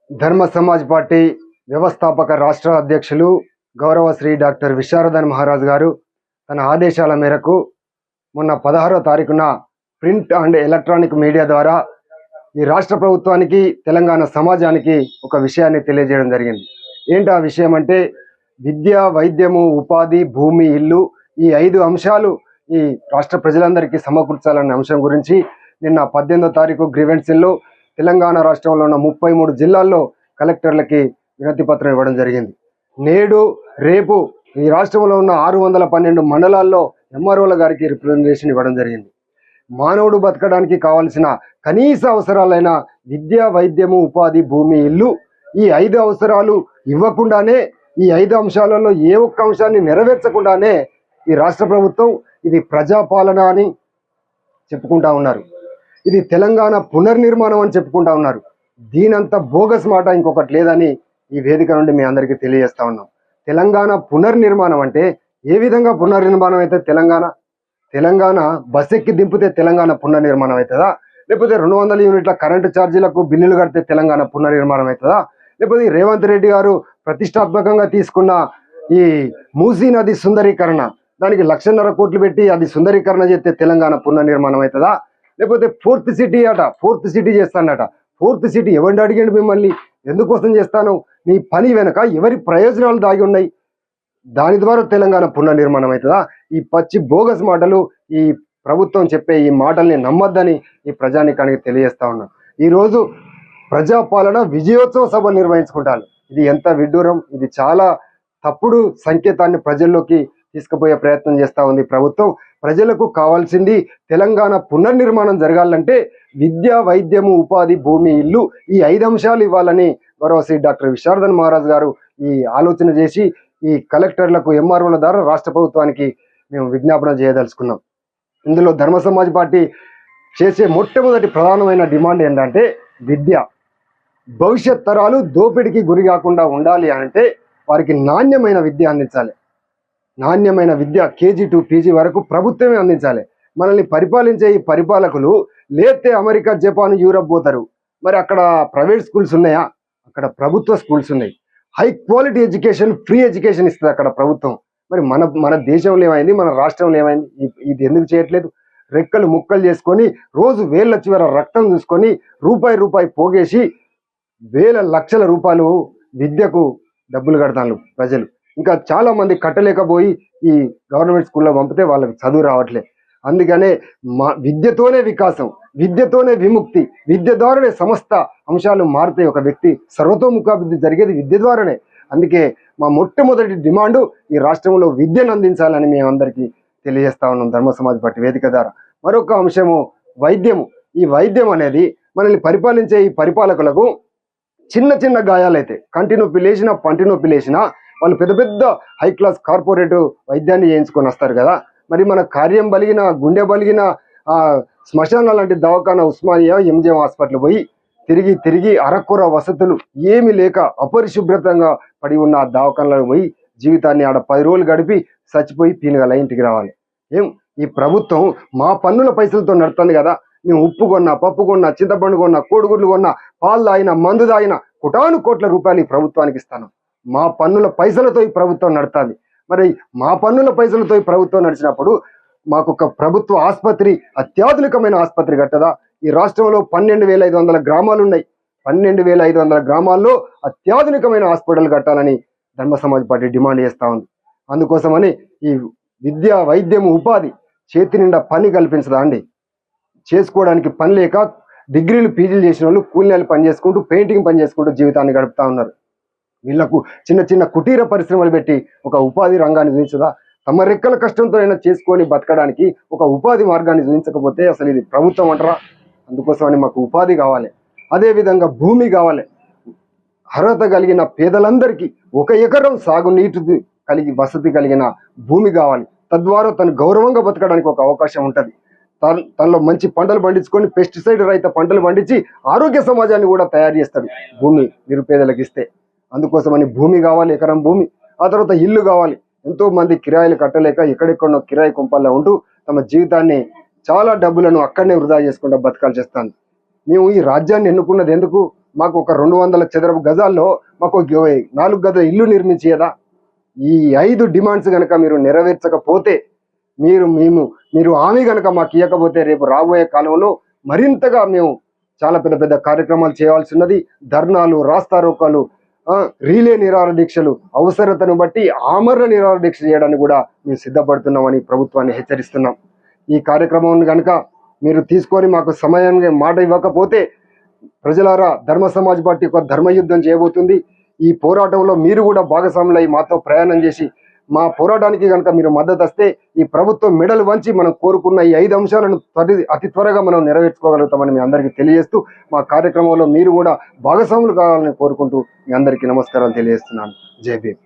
ధర్మ సమాజ్ పార్టీ వ్యవస్థాపక రాష్ట్ర అధ్యక్షులు గౌరవ శ్రీ డాక్టర్ విశారదన్ మహారాజ్ గారు తన ఆదేశాల మేరకు మొన్న 16వ తారీఖున ప్రింట్ అండ్ ఎలక్ట్రానిక్ మీడియా ద్వారా ఈ రాష్ట్ర ప్రభుత్వానికి తెలంగాణ సమాజానికి ఒక విషయాన్ని తెలియజేయడం జరిగింది. ఏంటి ఆ విషయం అంటే, విద్య, వైద్యము, ఉపాధి, భూమి, ఇల్లు, ఈ 5 అంశాలు ఈ రాష్ట్ర ప్రజలందరికీ సమకూర్చాలన్న అంశం గురించి నిన్న 18వ తారీఖు గ్రీవెన్స్లో తెలంగాణ రాష్ట్రంలో ఉన్న 33 జిల్లాల్లో కలెక్టర్లకి వినతి పత్రం ఇవ్వడం జరిగింది. నేడు రేపు ఈ రాష్ట్రంలో ఉన్న 612 మండలాల్లో ఎంఆర్ఓల గారికి రిప్రజెంటేషన్ ఇవ్వడం జరిగింది. మానవుడు బతకడానికి కావాల్సిన కనీస అవసరాలైన విద్య, వైద్యము, ఉపాధి, భూమి, ఇల్లు, ఈ 5 అవసరాలు ఇవ్వకుండానే, ఈ 5 అంశాలలో ఏ ఒక్క అంశాన్ని నెరవేర్చకుండానే ఈ రాష్ట్ర ప్రభుత్వం ఇది ప్రజాపాలన అని చెప్పుకుంటా ఉన్నారు. ఇది తెలంగాణ పునర్నిర్మాణం అని చెప్పుకుంటా ఉన్నారు. దీనంత బోగస్ మాట ఇంకొకటి లేదని ఈ వేదిక నుండి మీ అందరికీ తెలియజేస్తా ఉన్నాం. తెలంగాణ పునర్నిర్మాణం అంటే ఏ విధంగా పునర్నిర్మాణం అయితే తెలంగాణ బస్ ఎక్కి దింపితే తెలంగాణ పునర్నిర్మాణం అవుతుందా? లేకపోతే 200 యూనిట్ల కరెంటు ఛార్జీలకు బిల్లులు కడితే తెలంగాణ పునర్నిర్మాణం అవుతుందా? లేకపోతే రేవంత్ రెడ్డి గారు ప్రతిష్టాత్మకంగా తీసుకున్న ఈ మూసీ నది సుందరీకరణ, దానికి 1,50,000 కోట్లు పెట్టి అది సుందరీకరణ చేస్తే తెలంగాణ పునర్నిర్మాణం అవుతుందా? లేకపోతే 4th సిటీ అట, 4th సిటీ చేస్తానట. 4th సిటీ ఎవరిని అడిగండి మిమ్మల్ని? ఎందుకోసం చేస్తాను? నీ పని వెనక ఎవరి ప్రయోజనాలు దాగి ఉన్నాయి? దాని ద్వారా తెలంగాణ పునర్నిర్మాణం అవుతుందా? ఈ పచ్చి బోగస్ మాటలు, ఈ ప్రభుత్వం చెప్పే ఈ మాటల్ని నమ్మొద్దని ఈ ప్రజానికానికి తెలియజేస్తా ఉన్నాను. ఈరోజు ప్రజాపాలన విజయోత్సవ సభ నిర్వహించుకుంటారు. ఇది ఎంత విడ్డూరం! ఇది చాలా తప్పుడు సంకేతాన్ని ప్రజల్లోకి తీసుకుపోయే ప్రయత్నం చేస్తూ ఉంది ప్రభుత్వం. ప్రజలకు కావాల్సింది తెలంగాణ పునర్నిర్మాణం జరగాలంటే విద్య, వైద్యము, ఉపాధి, భూమి, ఇల్లు, ఈ 5 అంశాలు ఇవ్వాలని గౌరవ శ్రీ డాక్టర్ విశారదన్ మహారాజ్ గారు ఈ ఆలోచన చేసి ఈ కలెక్టర్లకు, ఎంఆర్ఓల ద్వారా రాష్ట్ర ప్రభుత్వానికి మేము విజ్ఞాపన చేయదలుచుకున్నాం. ఇందులో ధర్మ సమాజ్ పార్టీ చేసే మొట్టమొదటి ప్రధానమైన డిమాండ్ ఏంటంటే, విద్య. భవిష్యత్ తరాలు దోపిడికి గురి కాకుండా ఉండాలి అంటే వారికి నాణ్యమైన విద్య అందించాలి. నాణ్యమైన విద్య కేజీ టు పీజీ వరకు ప్రభుత్వమే అందించాలి. మనల్ని పరిపాలించే ఈ పరిపాలకులు లేతే అమెరికా, జపాన్, యూరప్ పోతారు. మరి అక్కడ ప్రైవేట్ స్కూల్స్ ఉన్నాయా? అక్కడ ప్రభుత్వ స్కూల్స్ ఉన్నాయి. High quality education, free education ఇస్తుంది అక్కడ ప్రభుత్వం. మరి మన దేశంలో ఏమైంది? మన రాష్ట్రంలో ఏమైంది? ఇది ఎందుకు చేయట్లేదు? రెక్కలు ముక్కలు చేసుకొని రోజు వేళ్ళ చివర రక్తం చూసుకొని రూపాయి పోగేసి వేల లక్షల రూపాయలు విద్యకు డబ్బులు కడతాను ప్రజలు. ఇంకా చాలా మంది కట్టలేకపోయి ఈ గవర్నమెంట్ స్కూల్లో పంపితే వాళ్ళకి చదువు రావట్లే. అందుకనే విద్యతోనే వికాసం, విద్యతోనే విముక్తి, విద్య ద్వారానే సమస్త అంశాలు మారుతాయి. ఒక వ్యక్తి సర్వతోముఖాభివృద్ధి జరిగేది విద్య ద్వారానే. అందుకే మా మొట్టమొదటి డిమాండు ఈ రాష్ట్రంలో విద్యను అందించాలని మేము అందరికీ తెలియజేస్తా ఉన్నాం ధర్మ సమాజ్ పార్టీ వేదిక ద్వారా. మరొక అంశము వైద్యము. ఈ వైద్యం అనేది మనల్ని పరిపాలించే ఈ పరిపాలకులకు చిన్న గాయాలైతే, కంటి నొప్పి లేచినా, పంటి నొప్పి లేచినా వాళ్ళు పెద్ద హై క్లాస్ కార్పొరేట్ వైద్యాన్ని చేయించుకొని వస్తారు కదా. మరి మన కార్యం బలిగిన, గుండె బలిగిన శ్మశాన లాంటి దవాఖానా, ఉస్మానియా, ఎంజిఎం హాస్పిటల్ పోయి తిరిగి అరకొర వసతులు ఏమీ లేక అపరిశుభ్రతంగా పడి ఉన్న ఆ దవాఖానలో పోయి జీవితాన్ని ఆడ 10 రోజులు గడిపి చచ్చిపోయి పీనుగల ఇంటికి రావాలి. ఈ ప్రభుత్వం మా పన్నుల పైసలతో నడుతుంది కదా. మేము ఉప్పు కొన్నా, పప్పు కొన్నా, చింతపండు కొన్నా, కోడిగుడ్లు కొన్నా, పాలు తాగిన, మందు తాగిన కోటాను కోట్ల రూపాయలు ఈ ప్రభుత్వానికి ఇస్తాను. మా పన్నుల పైసలతో ఈ ప్రభుత్వం నడుతుంది. మరి మా పన్నుల పైసలతో ఈ ప్రభుత్వం నడిచినప్పుడు మాకు ఒక ప్రభుత్వ ఆసుపత్రి, అత్యాధునికమైన ఆసుపత్రి కట్టదా? ఈ రాష్ట్రంలో 12,500 గ్రామాలు ఉన్నాయి. 12,500 గ్రామాల్లో అత్యాధునికమైన హాస్పిటల్ కట్టాలని ధర్మ సమాజ్ పార్టీ డిమాండ్ చేస్తూ ఉంది. అందుకోసమని ఈ విద్య, వైద్యము, ఉపాధి చేతి నిండా పని కల్పించదా అండి? చేసుకోవడానికి పని లేక డిగ్రీలు, పీజీలు చేసిన వాళ్ళు కూలీలు పని చేసుకుంటూ, పెయింటింగ్ పని చేసుకుంటూ జీవితాన్ని గడుపుతా ఉన్నారు. వీళ్లకు చిన్న కుటీర పరిశ్రమలు పెట్టి ఒక ఉపాధి రంగాన్ని చూపించదా? తమ రెక్కల కష్టంతో అయినా చేసుకొని బతకడానికి ఒక ఉపాధి మార్గాన్ని చూపించకపోతే అసలు ఇది ప్రభుత్వం అంటారా? అందుకోసమని మాకు ఉపాధి కావాలి. అదేవిధంగా భూమి కావాలి. అర్హత కలిగిన పేదలందరికీ 1 ఎకరం సాగునీటి కలిగి వసతి కలిగిన భూమి కావాలి. తద్వారా తను గౌరవంగా బతకడానికి ఒక అవకాశం ఉంటుంది. తనలో మంచి పంటలు పండించుకొని పెస్టిసైడ్ రహిత పంటలు పండించి ఆరోగ్య సమాజాన్ని కూడా తయారు చేస్తాడు భూమి నిరుపేదలకు ఇస్తే. అందుకోసమని భూమి కావాలి, ఎకరం భూమి. ఆ తర్వాత ఇల్లు కావాలి. ఎంతో మంది కిరాయిలు కట్టలేక ఎక్కడెక్కడో కిరాయి కొంపల్లో ఉంటూ తమ జీవితాన్ని, చాలా డబ్బులను అక్కడనే వృధా చేసుకుంటూ బతకాల్సి వస్తుంది. మేము ఈ రాజ్యాన్ని ఎన్నుకున్నది ఎందుకు? మాకు ఒక 200 చదరపు గజాల్లో మాకు 4 గదుల ఇల్లు నిర్మించేదా? ఈ 5 డిమాండ్స్ కనుక మీరు నెరవేర్చకపోతే, మీరు హామీ కనుక మాకు ఇవ్వకపోతే రేపు రాబోయే కాలంలో మరింతగా మేము చాలా పెద్ద పెద్ద కార్యక్రమాలు చేయాల్సి ఉన్నది. ధర్నాలు, రాస్తారోకాలు, రీలే నిరాహార దీక్షలు, అవసరతను బట్టి ఆమరణ నిరాహార దీక్ష చేయడానికి కూడా మేము సిద్ధపడుతున్నామని ప్రభుత్వాన్ని హెచ్చరిస్తున్నాం. ఈ కార్యక్రమం కనుక మీరు తీసుకొని మాకు సమయానికి మాట ఇవ్వకపోతే ప్రజలారా, ధర్మ సమాజ్ పార్టీ ఒక ధర్మయుద్ధం చేయబోతుంది. ఈ పోరాటంలో మీరు కూడా భాగస్వాములై మాతో ప్రయాణం చేసి మా పోరాటానికి కనుక మీరు మద్దతు వస్తే ఈ ప్రభుత్వం మెడలు వంచి మనం కోరుకున్న ఈ 5 అంశాలను అతి త్వరగా మనం నెరవేర్చుకోగలుగుతామని మీ అందరికీ తెలియజేస్తూ, మా కార్యక్రమంలో మీరు కూడా భాగస్వాములు కావాలని కోరుకుంటూ మీ అందరికీ నమస్కారాలు తెలియజేస్తున్నాను. జై భీమ్.